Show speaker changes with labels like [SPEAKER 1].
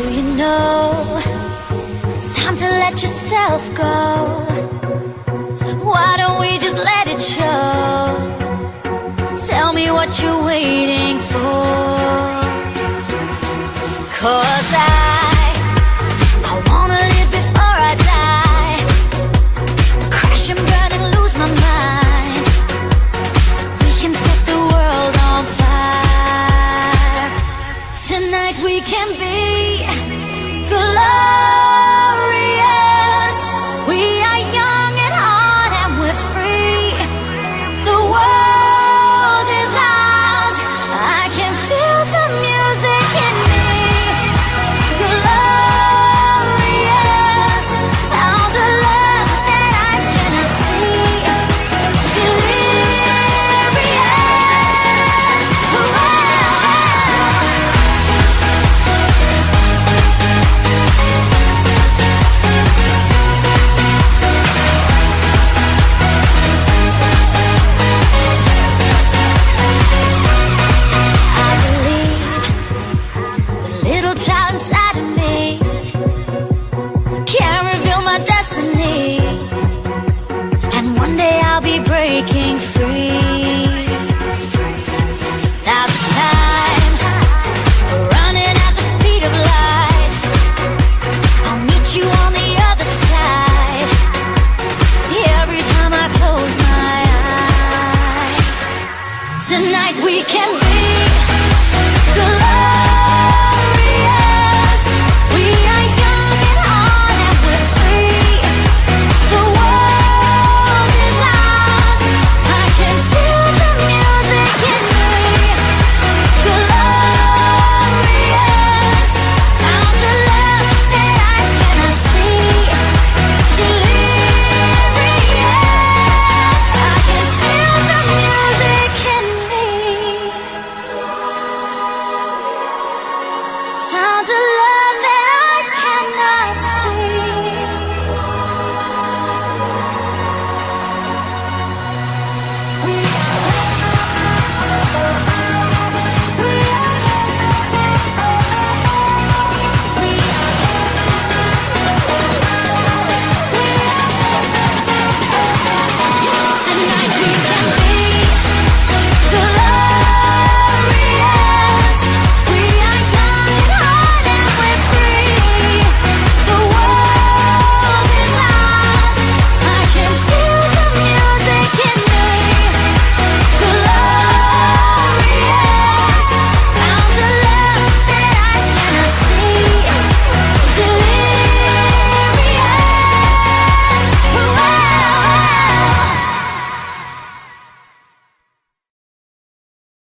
[SPEAKER 1] you know it's time to let yourself go? Why don't we just let it show? Tell me what you're waiting for. 'Cause I wanna live before I die. Crash and burn and lose my mind. We can set the world on fire. Tonight we can be glorious. We are young and hard and we're free. The world is ours. I can feel the music in me. Glorious, sound of love that eyes cannot see. I believe the little child inside of me can reveal my destiny, and one day I'll be breaking free.